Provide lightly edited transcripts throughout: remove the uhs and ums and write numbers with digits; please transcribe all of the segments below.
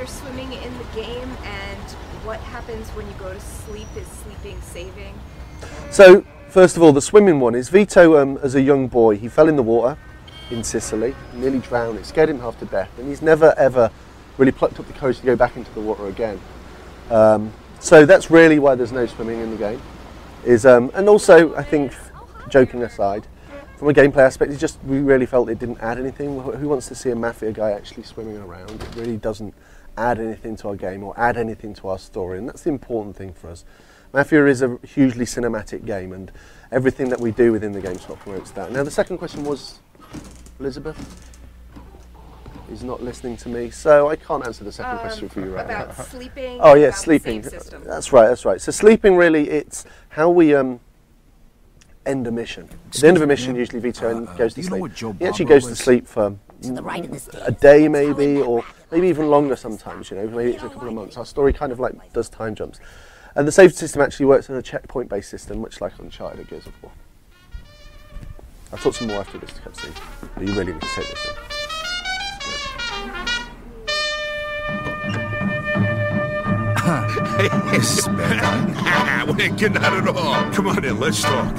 there's swimming in the game, and what happens when you go to sleep? Is sleeping saving? So, first of all, the swimming one is Vito, as a young boy, he fell in the water in Sicily, nearly drowned. It scared him half to death, and he's never ever really plucked up the courage to go back into the water again. So that's really why there's no swimming in the game. And also, I think, joking aside, from a gameplay aspect, we really felt it didn't add anything. Who wants to see a Mafia guy actually swimming around? It really doesn't add anything to our game or add anything to our story, and that's the important thing for us. Mafia is a hugely cinematic game, and everything that we do within the game sort of promotes that. Now, the second question was Elizabeth. He's not listening to me, so I can't answer the second question for you right now. About sleeping. Oh yeah, sleeping. That's right. That's right. So sleeping, really, it's how we end a mission. At the end of a mission, usually Vito goes to sleep. He actually goes to sleep for a day, maybe, or maybe even longer sometimes. You know, maybe it's a couple of months. Our story kind of like does time jumps, and the save system actually works on a checkpoint-based system, much like Uncharted or Gears of War. I'll talk some more after this cutscene, but you really need to take this in. This is bad. We ain't getting out at all. Come on in, let's talk.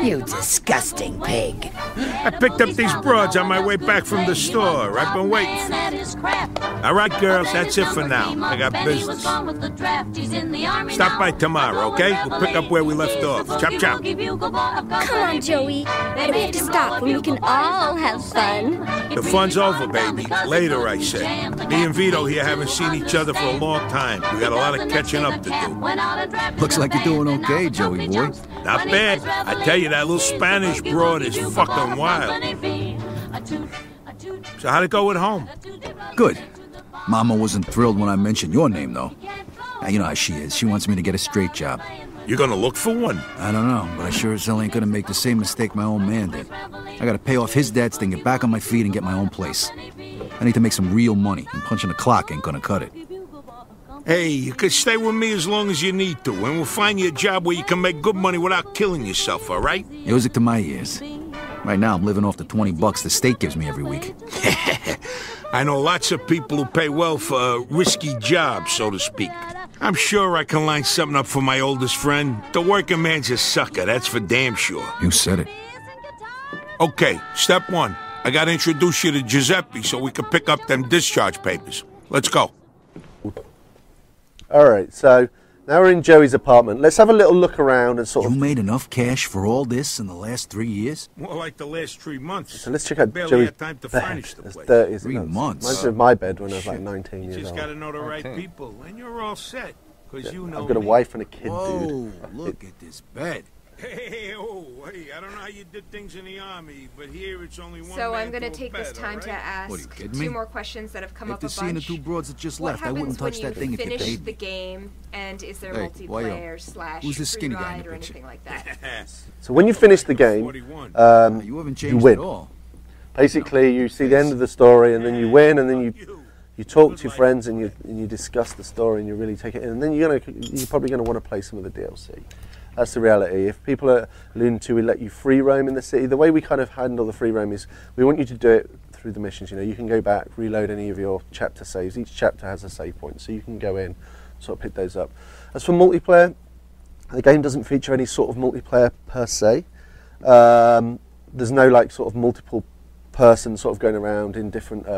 You disgusting pig. I picked up these broads on my way back from the store. I've been waiting for you. All right, girls, that's it for now. I got business. Stop by tomorrow, okay? We'll pick up where we left off. Chop, chop. Come on, Joey. Why do we have to stop when we can all have fun? The fun's over, baby. Later, I say. Me and Vito here haven't seen each other for a long time. We got a lot of catching up to do. Looks like you're doing okay, Joey boy. Not bad. I tell you, that little Spanish broad is fucking wild. So how'd it go at home? Good. Mama wasn't thrilled when I mentioned your name, though. You know how she is. She wants me to get a straight job. You're gonna look for one? I don't know, but I sure as hell ain't gonna make the same mistake my own man did. I gotta pay off his debts, then get back on my feet and get my own place. I need to make some real money, and punching the clock ain't gonna cut it. Hey, you could stay with me as long as you need to, and we'll find you a job where you can make good money without killing yourself, all right? Music to my ears. Right now, I'm living off the $20 the state gives me every week. I know lots of people who pay well for a risky job, so to speak. I'm sure I can line something up for my oldest friend. The working man's a sucker, that's for damn sure. You said it. Okay, step one. I gotta introduce you to Giuseppe so we can pick up them discharge papers. Let's go. All right, so now we're in Joey's apartment. Let's have a little look around and sort of... You made enough cash for all this in the last 3 years? More like the last 3 months. So let's check out Barely Joey's had time to bed. furnish the As place. dirty as 3 months? Reminds me of my bed when I was like 19 You years just old. gotta know the right people, and you're all set. Cause you know I've got a me. wife and a kid, Whoa, dude. look at this bed. Hey, I don't know how you did things in the army, but here it's only one So man I'm going to to a take this bed, time to all right? ask What, are you kidding me? 2 more questions that have come up After a seeing the bunch. 2 broads that just What left, I happens wouldn't when touch you that thing if you finish paid the me. game, and is there Hey, why yo? multiplayer slash Who's the free skinny guy in ride the or picture? anything like that? So when you finish the game, 41. You haven't you changed win. at all. Basically, you see the end of the story, and then you win, and then you talk to your friends, and you discuss the story, and you really take it in. And then you're probably going to want to play some of the DLC. That's the reality. If people are alluding to, we let you free roam in the city. The way we kind of handle the free roam is we want you to do it through the missions. You know, you can go back, reload any of your chapter saves. Each chapter has a save point, so you can go in, sort of pick those up. As for multiplayer, the game doesn't feature any sort of multiplayer per se. There's no like sort of multiple person sort of going around in different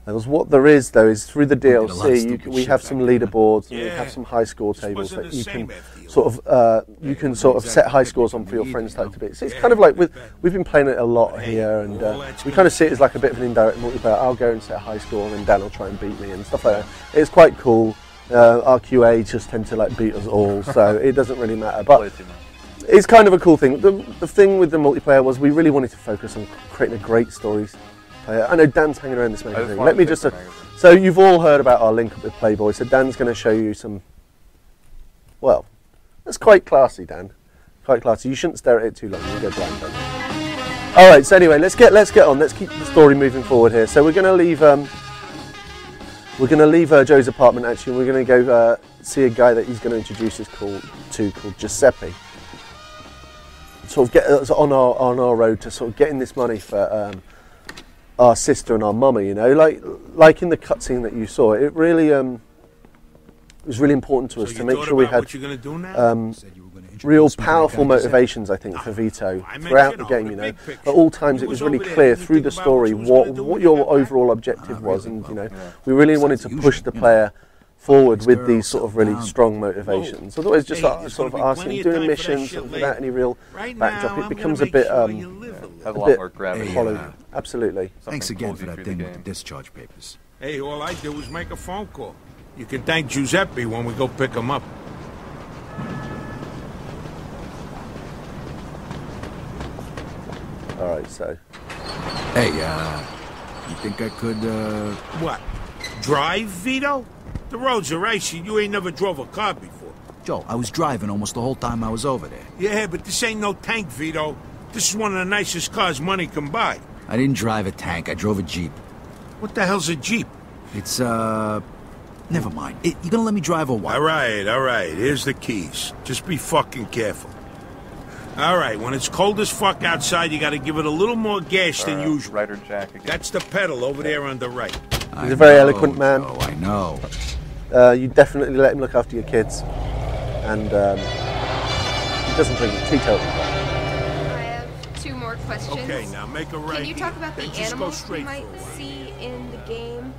levels. What there is though is through the DLC we have some leaderboards and we have some high score tables that you can sort of set high scores on for your friends type to beat. So it's kind of like we've been playing it a lot here, and we kind of see it as like a bit of an indirect multiplayer. I'll go and set a high score and then Dan will try and beat me and stuff like that. It's quite cool. Our QA just tend to like beat us all, so it doesn't really matter. But it's kind of a cool thing. The thing with the multiplayer was we really wanted to focus on creating a great story. I know Dan's hanging around this magazine. Let me just... so you've all heard about our link up with Playboy, so Dan's going to show you some... Well, that's quite classy, Dan. Quite classy. You shouldn't stare at it too long. You'll go blind. All right, so anyway, let's get on. Let's keep the story moving forward here. So we're going to leave... Joe's apartment, actually. We're going to go see a guy that he's going to introduce us called Giuseppe. Sort of get us on our road to sort of getting this money for our sister and our mama, you know, like in the cutscene that you saw. It really it was really important to us to make sure we had real powerful motivations, I think, for Vito throughout the game. You know, at all times it was really clear through the story what your overall objective was, and you know, we really wanted to push the player forward with these sort of really strong motivations. Otherwise, just sort of asking, doing missions without any real backdrop, it becomes a bit has a lot more gravity. hollow. Absolutely. Thanks again for that thing with the discharge papers. Hey, all I did was make a phone call. You can thank Giuseppe when we go pick him up. All right, so. Hey, you think I could, What? Drive, Vito? The roads are icy. You ain't never drove a car before. Joe, I was driving almost the whole time I was over there. Yeah, but this ain't no tank, Vito. This is one of the nicest cars money can buy. I didn't drive a tank, I drove a Jeep. What the hell's a Jeep? It's, never mind. You gonna let me drive or what? All right. Here's the keys. Just be fucking careful. All right, when it's cold as fuck outside, you gotta give it a little more gas than usual. Rider Jack again. That's the pedal over there on the right. He's a very eloquent man. Joe, I know. You definitely let him look after your kids, and he doesn't drink teetotal. I have 2 more questions. Okay, now make a right. Can you talk about the Then just go animals straight you might for a while. see in the game?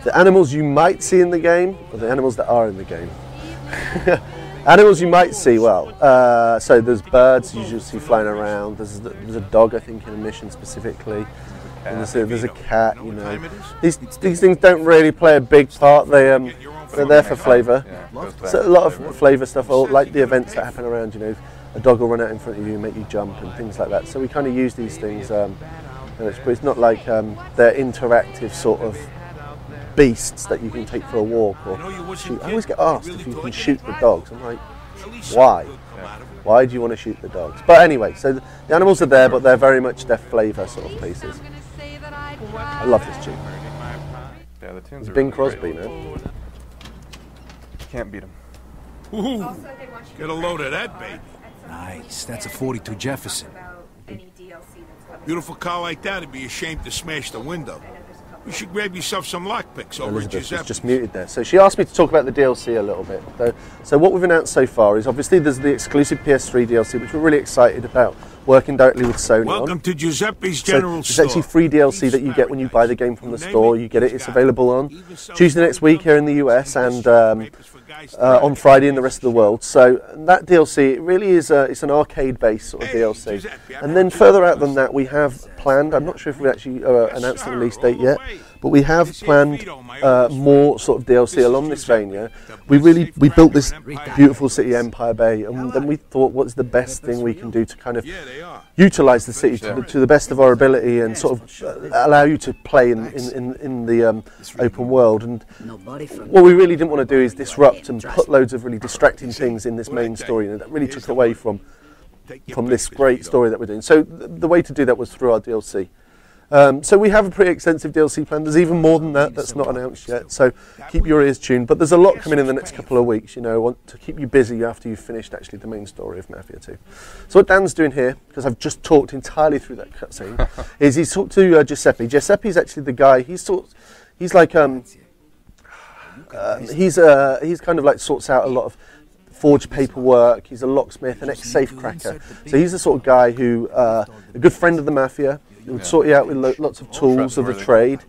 The animals you might see in the game, or the animals that are in the game? Animals you might see, well, so there's birds you usually see flying around. There's a dog, I think, in a mission specifically. And there's a cat, you know. These things don't really play a big part. They're there for flavour. So a lot of flavour stuff, like the events that happen around, you know. A dog will run out in front of you and make you jump and things like that. So we kind of use these things, but it's not like they're interactive sort of beasts that you can take for a walk or shoot. I always get asked if you can shoot the dogs. I'm like, why? Why do you want to shoot the dogs? But anyway, so the animals are there, but they're very much their flavour sort of pieces. I love this tune. Yeah, the tunes It's are Bing really Crosby, great. man. Can't beat him. Ooh, get a load of that, baby. Nice, that's a 42 Jefferson. Beautiful car like that, it'd be a shame to smash the window. You should grab yourself some lockpicks over at Elizabeth was Giuseppe. just muted there. So she asked me to talk about the DLC a little bit. So what we've announced so far is obviously there's the exclusive PS3 DLC, which we're really excited about working directly with Sony Welcome on. to Giuseppe's So General it's Store. actually free DLC that you get when you buy the game from the store. You get it. It's available on Tuesday next week here in the US and on Friday in the rest of the world. So that DLC, it really is it's an arcade-based sort of DLC. And then further out than that, we have planned. I'm not sure if we actually announced the release date yet, but we have planned more sort of DLC along this vein. Yeah, we built this beautiful city, Empire Bay, and then we thought, what's the best thing we can do to kind of utilize the city to the best of our ability and sort of allow you to play in the open world. And what we really didn't want to do is disrupt and put loads of really distracting things in this main story, and that really took away from this great story that we're doing. So the way to do that was through our DLC. So we have a pretty extensive DLC plan. There's even more than that that's not announced yet, so keep your ears tuned. But there's a lot coming in the next couple of weeks, you know. I want to keep you busy after you've finished actually the main story of Mafia 2. So what Dan's doing here, because I've just talked entirely through that cutscene, is he's talked to Giuseppe. Giuseppe's actually the guy, he's like, he's kind of like sorts out a lot of forged paperwork. He's a locksmith, an ex-safe cracker. So he's the sort of guy who, a good friend of the Mafia, who would sort you out with lots of tools of the trade.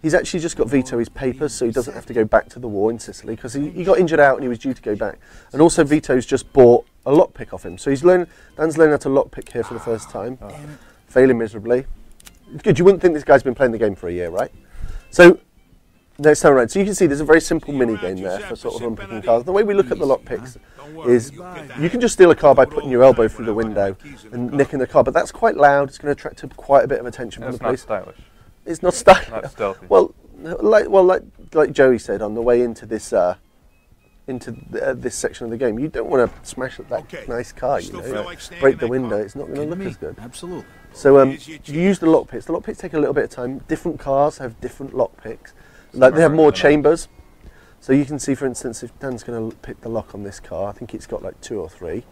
He's actually just got Vito his papers, so he doesn't have to go back to the war in Sicily, because he got injured out and he was due to go back. And also Vito's just bought a lockpick off him. So Dan's learning how to lockpick here for the first time, failing miserably. It's good, you wouldn't think this guy's been playing the game for a year, right? So next time around, so you can see there's a very simple mini game there for sort of unpicking cars. The way we look at the lockpicks is you can just steal a car by putting your elbow through the window and nicking the car, but that's quite loud. It's going to attract quite a bit of attention from the police. It's not stylish. It's not stylish. Not stealthy. Well, like Joey said on the way into this section of the game, you don't want to smash that nice car, you know, break the window. It's not going to look as good. Absolutely. So you use the lockpicks. The lockpicks take a little bit of time. Different cars have different lockpicks. Like they have more chambers. So you can see, for instance, if Dan's going to pick the lock on this car, I think it's got like 2 or 3.